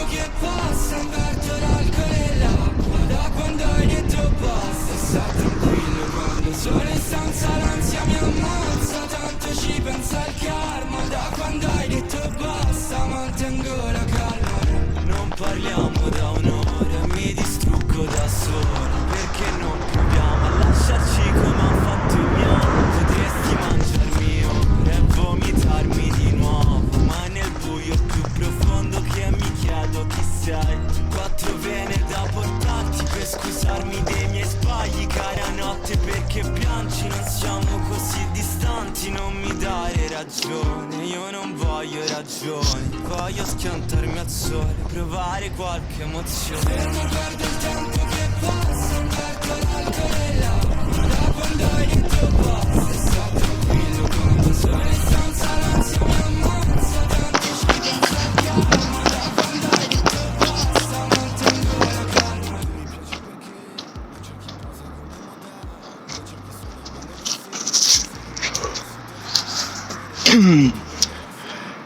che passa, inverto l'alcol e l'acqua. Da quando hai detto basta, sta tranquillo quando sono in stanza l'ansia mi ammazza. Tanto ci pensa il karma. Da quando hai detto basta, mantengo la calma. Non parliamo da un'ora, mi distruggo da solo. Perché non proviamo a lasciarci come han fatto i miei? Potresti mangiarmi ora e vomitarmi di nuovo, ma nel buio più profondo che mi chiedo chi sei. 4 vene da portarti per scusarmi dei miei sbagli, cara notte, perché piangi? Non siamo così distanti, non mi dare ragione, io non voglio ragioni, voglio schiantarmi al sole, provare qualche emozione. Fermo, guardo il tempo che passa, inverto l'alcol e l'acqua. Da quando hai detto basta, sta tranquillo quando sono in stanza l'ansia mi ammazza. Tanto ci pensa il karma. Da quando hai detto basta, mantengo la calma. Mi piace perché cerchi cose come Madonna, cerchi solo quando ti sei.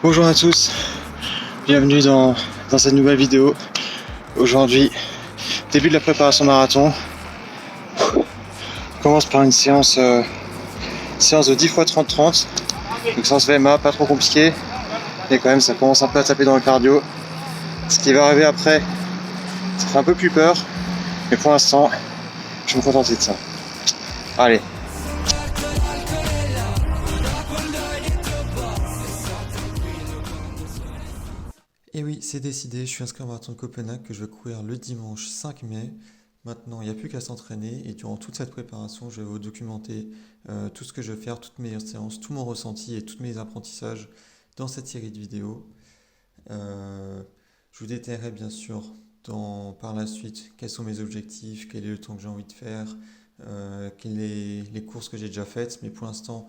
Bonjour à tous, bienvenue dans cette nouvelle vidéo. Aujourd'hui, début de la préparation marathon. On commence par une séance de 10 x 30-30. Donc séance VMA, pas trop compliqué. Mais quand même ça commence un peu à taper dans le cardio. Ce qui va arriver après, ça fait un peu plus peur. Mais pour l'instant, je vais me contenter de ça. Allez. Et oui, c'est décidé, je suis inscrit au marathon de Copenhague que je vais courir le dimanche 5 mai. Maintenant, il n'y a plus qu'à s'entraîner et durant toute cette préparation, je vais vous documenter tout ce que je vais faire, toutes mes séances, tout mon ressenti et tous mes apprentissages dans cette série de vidéos. Je vous détaillerai bien sûr par la suite quels sont mes objectifs, quel est le temps que j'ai envie de faire, quelles sont les courses que j'ai déjà faites. Mais pour l'instant,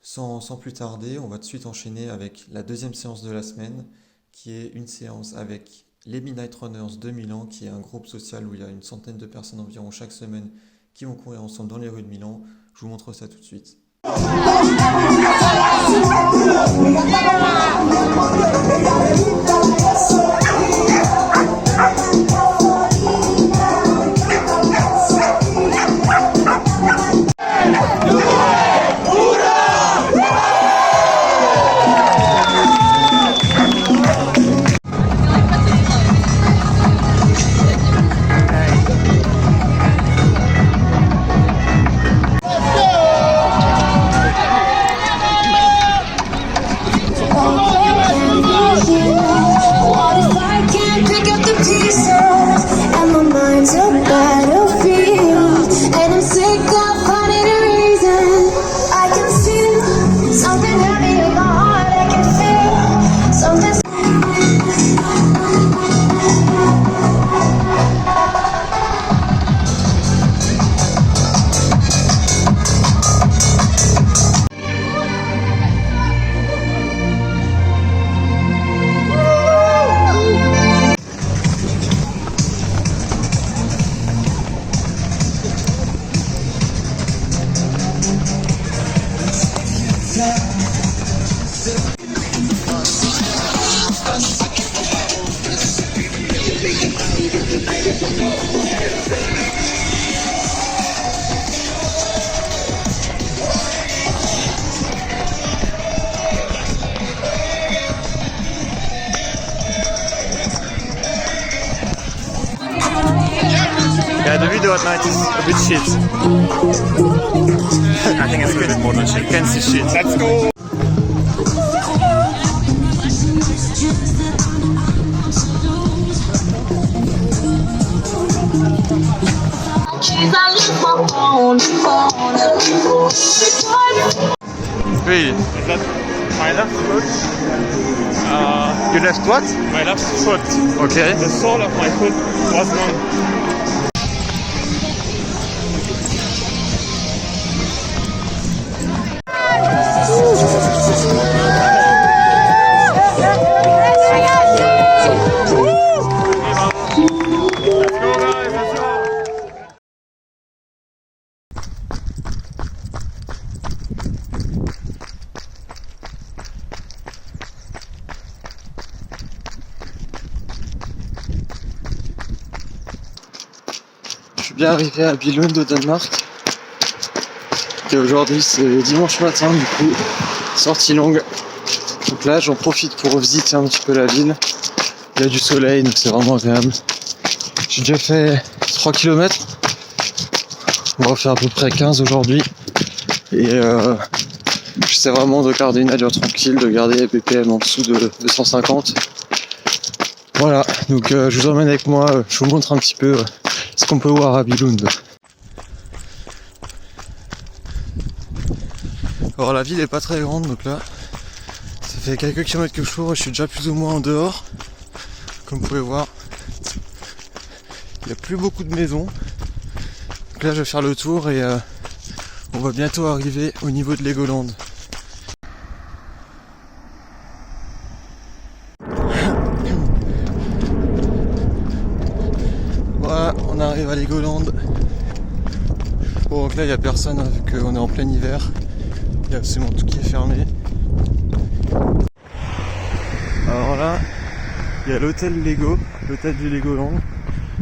sans plus tarder, on va tout de suite enchaîner avec la deuxième séance de la semaine, qui est une séance avec les Midnight Runners de Milan, qui est un groupe social où il y a une centaine de personnes environ chaque semaine qui vont courir ensemble dans les rues de Milan. Je vous montre ça tout de suite. Yeah, the video at night is a bit shit. I think it's a bit more than shit. You can see shit. Let's go! Oui. Is that my left foot? You left what? My left foot. Okay. The sole of my foot was gone. bien arrivé à Billund au Danemark. Et aujourd'hui c'est dimanche matin, du coup, sortie longue. Donc là j'en profite pour visiter un petit peu la ville. Il y a du soleil, donc c'est vraiment agréable. J'ai déjà fait 3 km. On va faire à peu près 15 aujourd'hui. Et j'essaie vraiment de garder une allure tranquille, de garder les BPM en dessous de 150. Voilà, donc je vous emmène avec moi, je vous montre un petit peu ce qu'on peut voir à Billund. Alors la ville est pas très grande, donc là ça fait quelques kilomètres que je cours et je suis déjà plus ou moins en dehors. Comme vous pouvez voir, il n'y a plus beaucoup de maisons. Donc là je vais faire le tour et on va bientôt arriver au niveau de Legoland. Voilà, on arrive à Legoland. Bon, donc là il n'y a personne hein, vu qu'on est en plein hiver. Il y a absolument tout qui est fermé. Alors là, il y a l'hôtel Lego, l'hôtel du Legoland,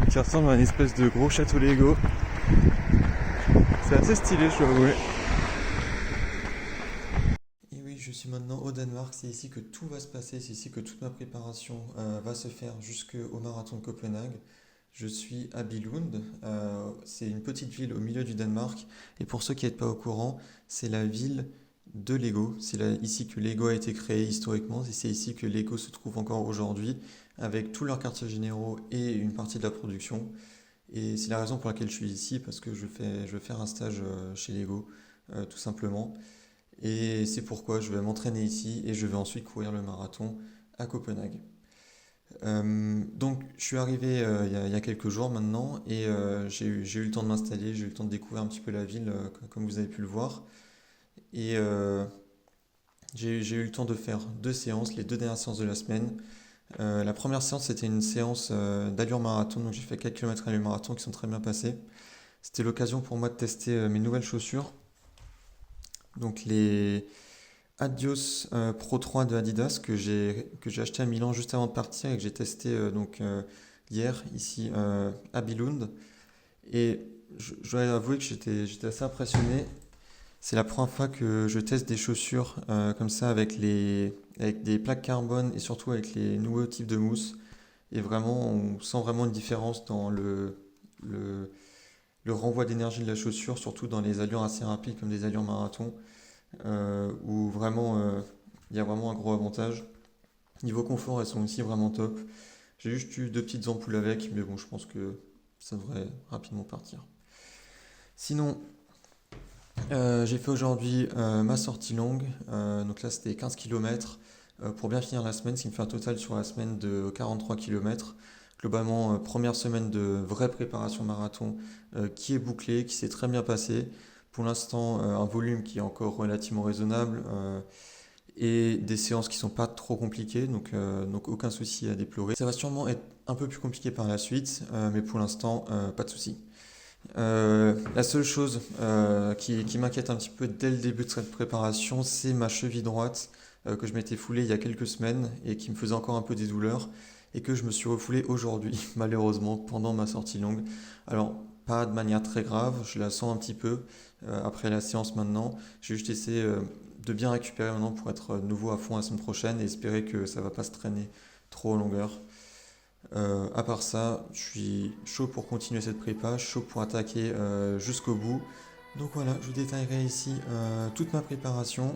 qui ressemble à une espèce de gros château Lego. C'est assez stylé, je dois avouer. Et oui, je suis maintenant au Danemark, c'est ici que tout va se passer, c'est ici que toute ma préparation va se faire jusqu'au marathon de Copenhague. Je suis à Billund, c'est une petite ville au milieu du Danemark, et pour ceux qui n'êtes pas au courant, c'est la ville de Lego. C'est ici que Lego a été créé historiquement, et c'est ici que Lego se trouve encore aujourd'hui, avec tous leurs quartiers généraux et une partie de la production. Et c'est la raison pour laquelle je suis ici, parce que je vais faire un stage chez Lego, tout simplement. Et c'est pourquoi je vais m'entraîner ici et je vais ensuite courir le marathon à Copenhague. Donc je suis arrivé il y a quelques jours maintenant et j'ai eu le temps de m'installer, j'ai eu le temps de découvrir un petit peu la ville comme vous avez pu le voir. Et j'ai eu le temps de faire 2 séances, les 2 dernières séances de la semaine. La première séance c'était une séance d'allure marathon, donc j'ai fait 4 km allure marathon qui sont très bien passés. C'était l'occasion pour moi de tester mes nouvelles chaussures. Donc les Adios Pro 3 de Adidas que j'ai acheté à Milan juste avant de partir et que j'ai testé hier ici à Billund. Et je dois avouer que j'étais assez impressionné. C'est la première fois que je teste des chaussures comme ça avec des plaques carbone et surtout avec les nouveaux types de mousse. Et vraiment, on sent vraiment une différence dans le renvoi d'énergie de la chaussure, surtout dans les allures assez rapides comme des allures marathon, où vraiment il y a vraiment un gros avantage. Niveau confort, elles sont aussi vraiment top. J'ai juste eu 2 petites ampoules avec, mais bon, je pense que ça devrait rapidement partir. Sinon, j'ai fait aujourd'hui ma sortie longue, donc là c'était 15 km pour bien finir la semaine, ce qui me fait un total sur la semaine de 43 km. Globalement, première semaine de vraie préparation marathon qui est bouclée, qui s'est très bien passée. Pour l'instant, un volume qui est encore relativement raisonnable et des séances qui sont pas trop compliquées, donc aucun souci à déplorer. Ça va sûrement être un peu plus compliqué par la suite, mais pour l'instant, pas de souci. La seule chose qui m'inquiète un petit peu dès le début de cette préparation, c'est ma cheville droite que je m'étais foulée il y a quelques semaines et qui me faisait encore un peu des douleurs et que je me suis refoulé aujourd'hui, malheureusement, pendant ma sortie longue. Alors, pas de manière très grave, je la sens un petit peu après la séance maintenant. J'ai juste essayé de bien récupérer maintenant pour être nouveau à fond la semaine prochaine et espérer que ça va pas se traîner trop en longueur. À part ça, je suis chaud pour continuer cette prépa, chaud pour attaquer jusqu'au bout. Donc voilà, je vous détaillerai ici toute ma préparation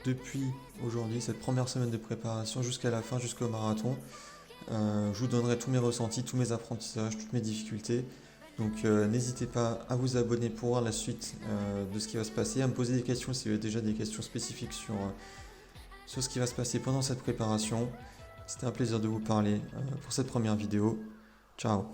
depuis aujourd'hui, cette première semaine de préparation jusqu'à la fin, jusqu'au marathon. Je vous donnerai tous mes ressentis, tous mes apprentissages, toutes mes difficultés. Donc n'hésitez pas à vous abonner pour voir la suite de ce qui va se passer, à me poser des questions si vous avez déjà des questions spécifiques sur ce qui va se passer pendant cette préparation. C'était un plaisir de vous parler pour cette première vidéo. Ciao!